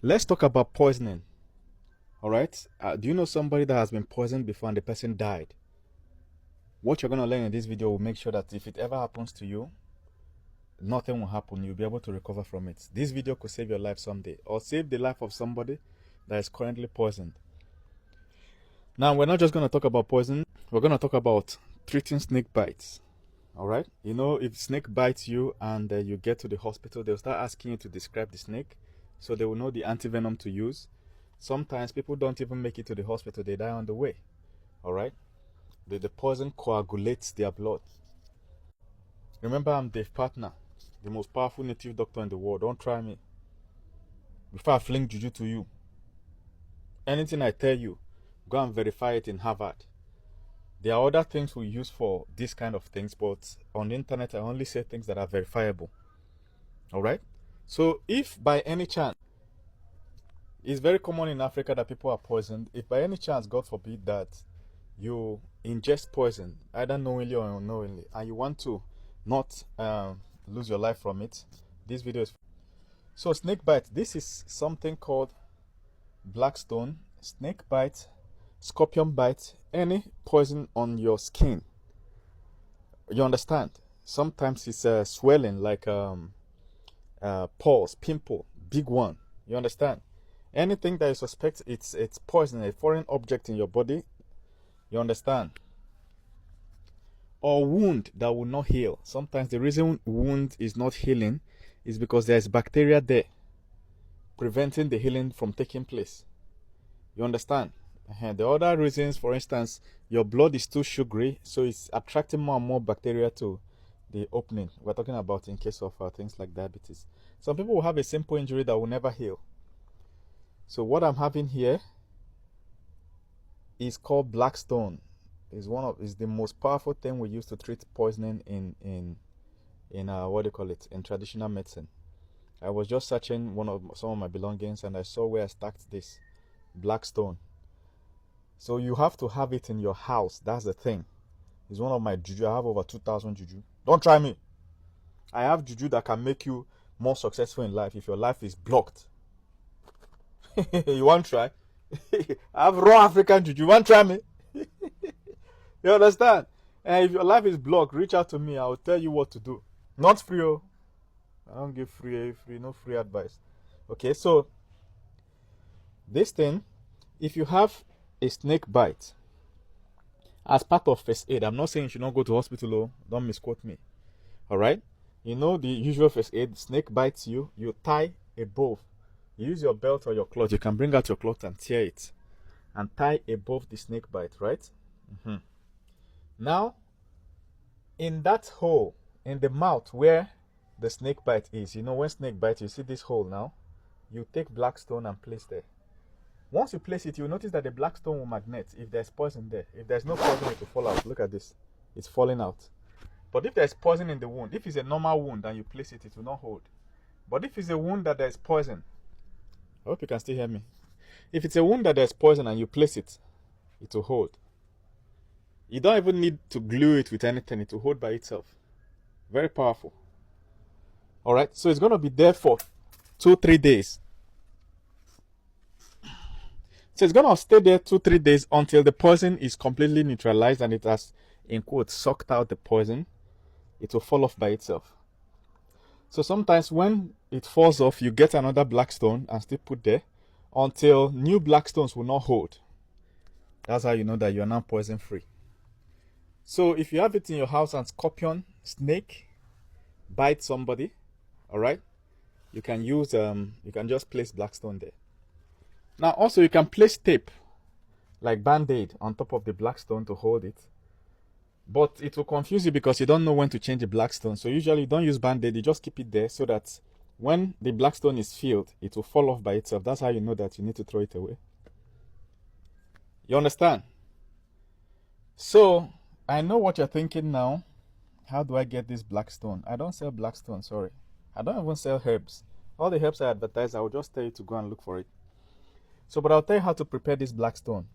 Let's talk about poisoning. All right. Do you know somebody that has been poisoned before and the person died? What you're going to learn in this video will make sure that if it ever happens to you, nothing will happen. You'll be able to recover from it. This video could save your life someday or save the life of somebody that is currently poisoned. Now, we're not just going to talk about poison. We're going to talk about treating snake bites. All right. You know, if snake bites you and you get to the hospital, they'll start asking you to describe the snake so they will know the antivenom to use. Sometimes people don't even make it to the hospital. They die on the way. All right. The poison coagulates their blood. Remember, I'm Dave Partner, the most powerful native doctor in the world. Don't try me. Before I fling juju to you, anything I tell you, go and verify it in Harvard. There are other things we use for this kind of things, but on the internet, I only say things that are verifiable. All right? So if by any chance, it's very common in Africa that people are poisoned. If by any chance, God forbid, that you ingest poison, either knowingly or unknowingly, and you want to not lose your life from it, this video is. So snake bite, this is something called blackstone, snake bite, scorpion bite, any poison on your skin. You understand? Sometimes it's swelling, like pulse, pimple, big one. You understand? Anything that you suspect it's poison, a foreign object in your body. You understand? Or wound that will not heal. Sometimes the reason wound is not healing is because there's bacteria there preventing the healing from taking place. You understand? The other reasons, for instance, your blood is too sugary, so it's attracting more and more bacteria to the opening. We're talking about in case of things like diabetes. Some people will have a simple injury that will never heal. So what I'm having here is called blackstone. Is the most powerful thing we use to treat poisoning in what do you call it, in traditional medicine. I was just searching some of my belongings and I saw where I stacked this blackstone. So you have to have it in your house. That's the thing. It's one of my juju. I have over 2,000 juju. Don't try me. I have juju that can make you more successful in life if your life is blocked. You want to try? I have raw African juju. You want to try me? You understand? And if your life is blocked, reach out to me. I will tell you what to do. Not free. Oh. I don't give no free advice. Okay, so this thing, if you have a snake bite as part of first aid, I'm not saying you should not go to hospital. Oh, don't misquote me. All right? You know the usual first aid. Snake bites you. You tie above. You use your belt or your cloth. You can bring out your cloth and tear it and tie above the snake bite, right? Now, in that hole in the mouth where the snake bite is, you know, when snake bites, you see this hole now. You take blackstone and place there. Once you place it, you'll notice that the blackstone will magnet if there's poison there. If there's no poison, it will fall out. Look at this. It's falling out. But if there's poison in the wound, if it's a normal wound and you place it, it will not hold. But if it's a wound that there's poison, I hope you can still hear me. If it's a wound that there's poison and you place it, it will hold. You don't even need to glue it with anything. It will hold by itself. Very powerful. All right. So it's going to be there for 2-3 days. So it's going to stay there 2-3 days until the poison is completely neutralized and it has, in quotes, sucked out the poison. It will fall off by itself. So sometimes when it falls off, you get another blackstone and still put there until new blackstones will not hold. That's how you know that you are now poison free. So if you have it in your house and scorpion, snake bite somebody, all right, you can use you can just place blackstone there. Now also you can place tape like band-aid on top of the blackstone to hold it, but it will confuse you because you don't know when to change the blackstone. So usually you don't use band-aid, you just keep it there so that when the blackstone is filled, it will fall off by itself. That's how you know that you need to throw it away. You understand? So I know what you're thinking now. How do I get this blackstone? I don't sell blackstone, sorry. I don't even sell herbs. All the herbs I advertise, I will just tell you to go and look for it. So, but I'll tell you how to prepare this blackstone.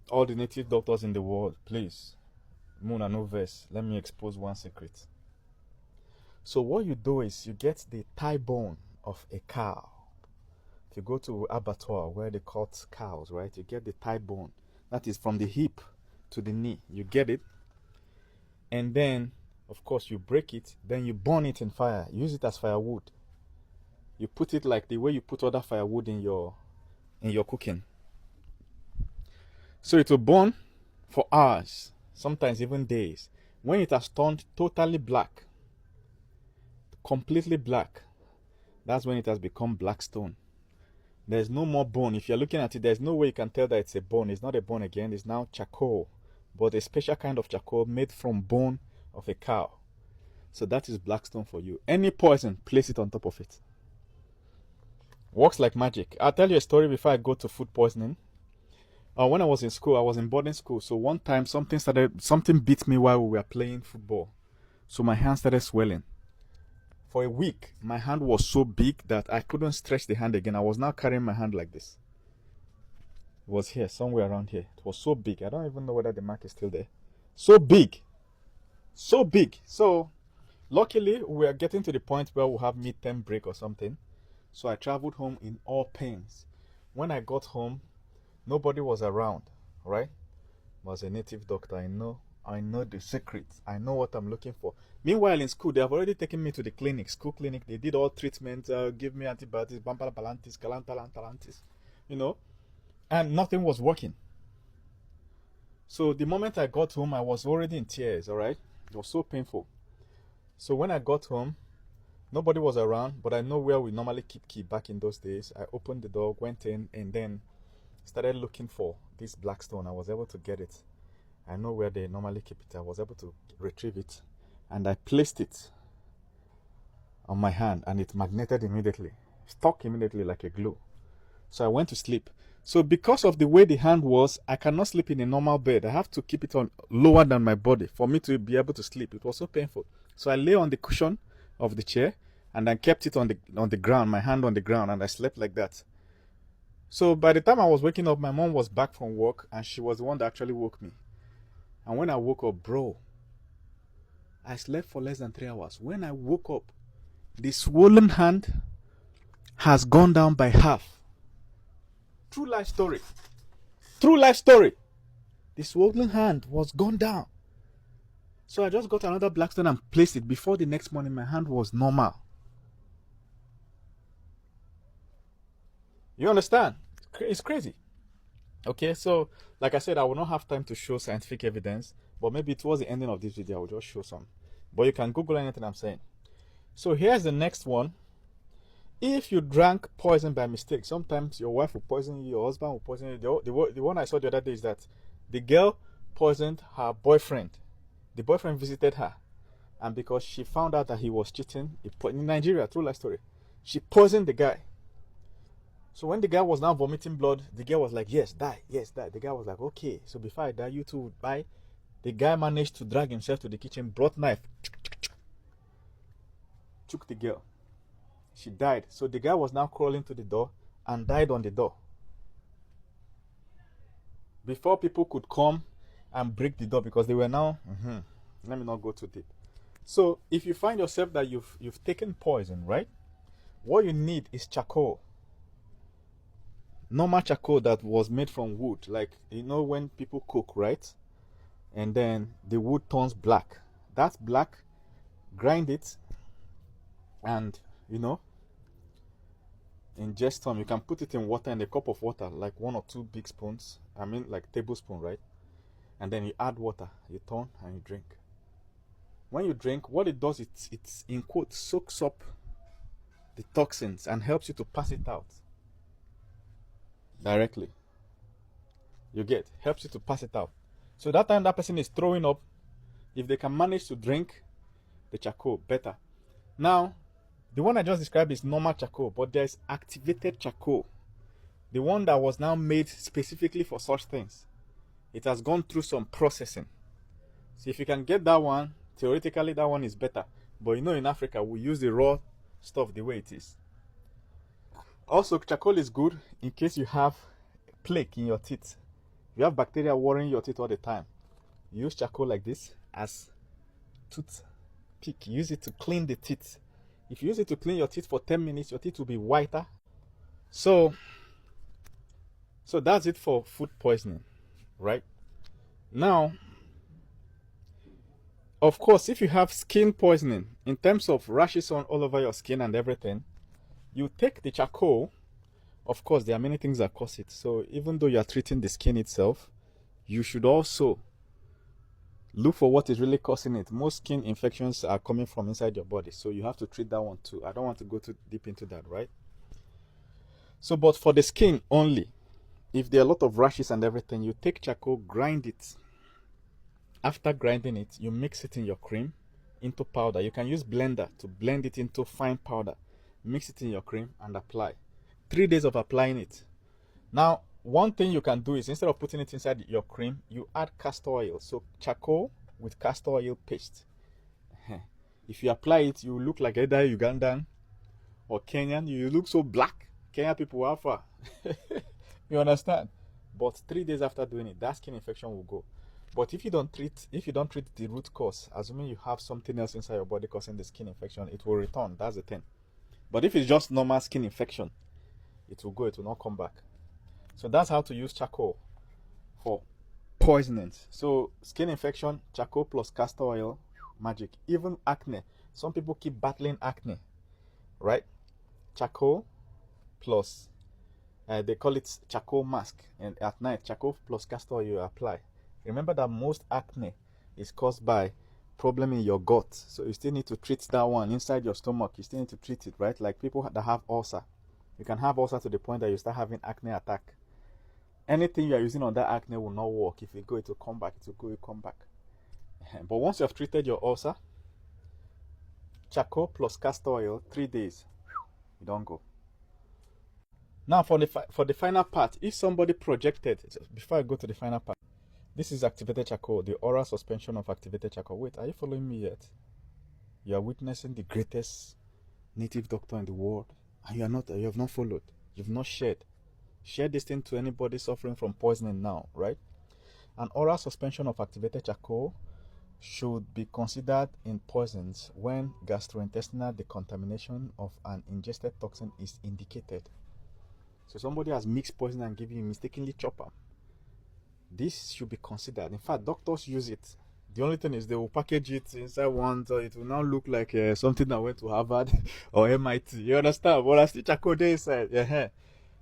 All the native doctors in the world, please, Moon and Oves, let me expose one secret. So what you do is you get the thigh bone of a cow. you go to abattoir where they cut cows, right? You get the thigh bone. That is from the hip to the knee. You get it. And then, of course, you break it. Then you burn it in fire. Use it as firewood. You put it like the way you put other firewood in your cooking. So it will burn for hours, sometimes even days. When it has turned totally black, completely black, that's when it has become black stone. There's no more bone. If you're looking at it, there's no way you can tell that it's a bone. It's not a bone again. It's now charcoal, but a special kind of charcoal made from bone of a cow. So that is black stone for you. Any poison, place it on top of it. Works like magic. I'll tell you a story before I go to food poisoning. When I was in school, I was in boarding school. So one time something beat me while we were playing football. So my hand started swelling. For a week, my hand was so big that I couldn't stretch the hand again. I was now carrying my hand like this. It was here, somewhere around here. It was so big. I don't even know whether the mark is still there. So big. So big. So luckily, we are getting to the point where we'll have mid-term break or something. So I traveled home in all pains. When I got home, nobody was around, right? I was a native doctor. I know the secrets. I know what I'm looking for. Meanwhile, in school, they have already taken me to the clinic, school clinic. They did all treatments, give me antibiotics, bampalantis, galantalantalantis, and nothing was working. So the moment I got home, I was already in tears, all right? It was so painful. So when I got home, nobody was around, but I know where we normally keep key back in those days. I opened the door, went in, and then started looking for this black stone. I was able to get it. I know where they normally keep it. I was able to retrieve it, and I placed it on my hand, and it magneted immediately, stuck immediately like a glue. So I went to sleep. So because of the way the hand was, I cannot sleep in a normal bed. I have to keep it on lower than my body for me to be able to sleep. It was so painful. So I lay on the cushion of the chair, and I kept it on the ground, my hand on the ground, and I slept like that. So by the time I was waking up, my mom was back from work, and she was the one that actually woke me. And when I woke up, bro, I slept for less than 3 hours. When I woke up, the swollen hand has gone down by half. True life story. True life story. The swollen hand was gone down. So I just got another black stone and placed it. Before the next morning, my hand was normal. You understand? It's crazy. Okay, so like I said, I will not have time to show scientific evidence, but maybe towards the ending of this video, I will just show some. But you can Google anything I'm saying. So here's the next one. If you drank poison by mistake, sometimes your wife will poison you, your husband will poison you. The one I saw the other day is that the girl poisoned her boyfriend. The boyfriend visited her, and because she found out that he was cheating, in Nigeria, true life story, she poisoned the guy. So when the guy was now vomiting blood, the girl was like, yes, die, yes, die. The guy was like, okay, so before I die, you two would die. The guy managed to drag himself to the kitchen, brought knife, took the girl. She died. So the guy was now crawling to the door and died on the door. Before people could come and break the door, because they were now, let me not go too deep. So if you find yourself that you've taken poison, right? What you need is charcoal. Normal charcoal that was made from wood, like when people cook, right? And then the wood turns black. That's black. Grind it, and ingest some. You can put it in water, in a cup of water, like 1 or 2 big spoons. I mean, like tablespoon, right? And then you add water. You turn and you drink. When you drink, what it does, it's in quotes, soaks up the toxins and helps you to pass it out directly. You get, helps you to pass it out. So that time that person is throwing up, if they can manage to drink the charcoal, better. Now, the one I just described is normal charcoal, but there's activated charcoal, the one that was now made specifically for such things. It has gone through some processing. So if you can get that one, theoretically that one is better. But in Africa, we use the raw stuff the way it is. Also, charcoal is good in case you have plaque in your teeth. You have bacteria worrying your teeth all the time. You use charcoal like this as toothpick. Use it to clean the teeth. If you use it to clean your teeth for 10 minutes, your teeth will be whiter So that's it for food poisoning, right? Now, of course, if you have skin poisoning, in terms of rashes on all over your skin and everything, you take the charcoal. Of course, there are many things that cause it. So even though you are treating the skin itself, you should also look for what is really causing it. Most skin infections are coming from inside your body, so you have to treat that one too. I don't want to go too deep into that, right? So, but for the skin only, if there are a lot of rashes and everything, you take charcoal, grind it. After grinding it, you mix it in your cream into powder. You can use blender to blend it into fine powder. Mix it in your cream and apply. 3 days of applying it. Now, one thing you can do is, instead of putting it inside your cream, you add castor oil. So charcoal with castor oil paste. If you apply it, you look like either Ugandan or Kenyan. You look so black. Kenyan people are far. You understand? But 3 days after doing it, that skin infection will go. But if you don't treat the root cause, assuming you have something else inside your body causing the skin infection, it will return. That's the thing. But if it's just normal skin infection, it will go. It will not come back. So that's how to use charcoal for poisoning. So skin infection, charcoal plus castor oil, magic. Even acne. Some people keep battling acne, right? Charcoal plus, they call it charcoal mask. And at night, charcoal plus castor oil you apply. Remember that most acne is caused by problem in your gut. So you still need to treat that one inside your stomach. You still need to treat it, right? Like people that have ulcer. You can have ulcer to the point that you start having acne attack. Anything you are using on that acne will not work. If you go, it will come back. It will go, it will come back. But once you have treated your ulcer, charcoal plus castor oil, 3 days, you don't go. Now for the final part, if somebody projected, before I go to the final part, this is activated charcoal, the oral suspension of activated charcoal. Wait, are you following me yet? You are witnessing the greatest native doctor in the world, and you have not followed. You've not shared. Share this thing to anybody suffering from poisoning now, right? An oral suspension of activated charcoal should be considered in poisons when gastrointestinal decontamination of an ingested toxin is indicated. So somebody has mixed poison and given you mistakenly chopper. This should be considered. In fact, doctors use it. The only thing is they will package it inside one, so it will now look like something that went to Harvard or MIT. You understand? But I still charcoal there inside. Yeah.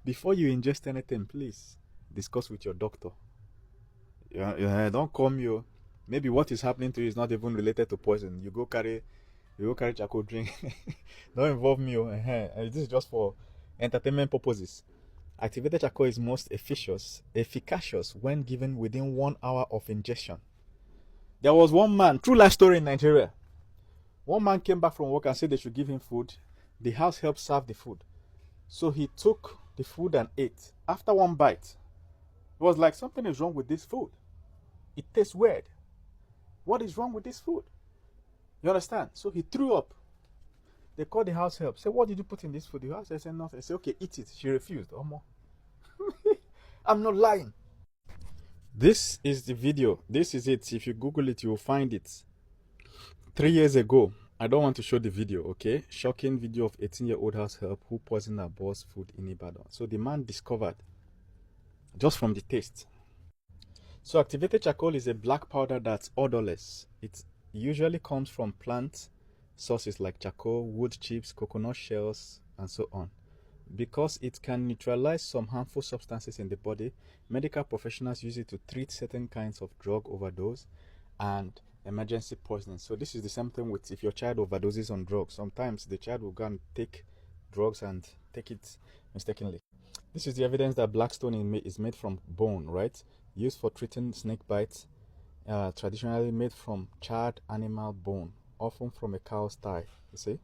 Before you ingest anything, please discuss with your doctor. Don't come you. Maybe what is happening to you is not even related to poison. You go carry charcoal drink. Don't involve me. This is just for entertainment purposes. Activated charcoal is most efficacious when given within 1 hour of ingestion. There was one man, true life story in Nigeria. One man came back from work and said they should give him food. The house helped serve the food. So he took the food and ate. After one bite, it was like, something is wrong with this food. It tastes weird. What is wrong with this food? You understand? So he threw up. They called the house help. Say, what did you put in this food? The house said nothing. They said, okay, eat it. She refused. I'm not lying. This is the video. This is it. If you Google it, you will find it. 3 years ago. I don't want to show the video, okay? Shocking video of 18-year-old house help who poisoned her boss food in Ibadan. So the man discovered just from the taste. So activated charcoal is a black powder that's odorless. It usually comes from plant sources like charcoal, wood chips, coconut shells, and so on. Because it can neutralize some harmful substances in the body, medical professionals use it to treat certain kinds of drug overdose and emergency poisoning. So this is the same thing with if your child overdoses on drugs. Sometimes the child will go and take drugs and take it mistakenly. This is the evidence that black stone is made from bone, right? Used for treating snake bites, traditionally made from charred animal bone, often from a cow's thigh, you see?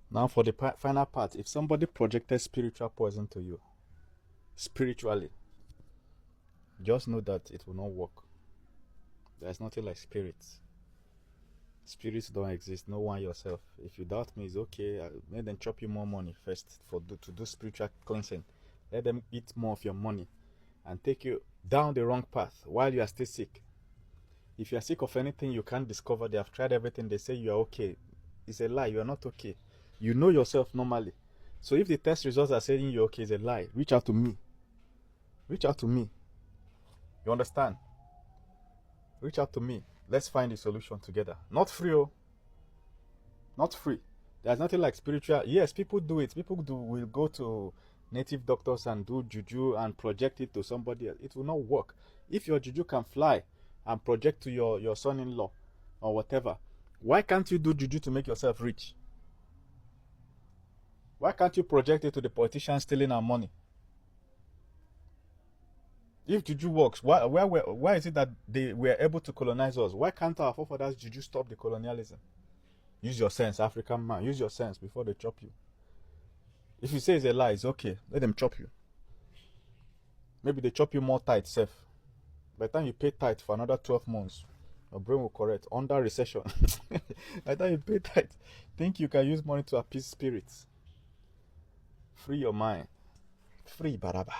Now for the final part, if somebody projected spiritual poison to you, spiritually, just know that it will not work. There's nothing like spirits. Spirits don't exist. Know one yourself. If you doubt me, it's okay. Let them chop you more money first to do spiritual cleansing. Let them eat more of your money and take you down the wrong path while you are still sick. If you are sick of anything you can't discover, they have tried everything, they say you are okay. It's a lie. You are not okay. You know yourself normally. So if the test results are saying you're okay, it's a lie. Reach out to me. Reach out to me. You understand? Reach out to me. Let's find a solution together. Not free, oh. Not free. There's nothing like spiritual. Yes, people do it. People will go to native doctors and do juju and project it to somebody else. It will not work. If your juju can fly and project to your son-in-law or whatever, why can't you do juju to make yourself rich? Why can't you project it to the politicians stealing our money? If juju works, why is it that they were able to colonize us? Why can't our forefathers juju stop the colonialism? Use your sense, African man. Use your sense before they chop you. If you say it's a lie, it's okay. Let them chop you. Maybe they chop you more tight, safe. By the time you pay tight for another 12 months, your brain will correct. Under recession. By the time you pay tight, think you can use money to appease spirits. Free your mind. Free Baraba.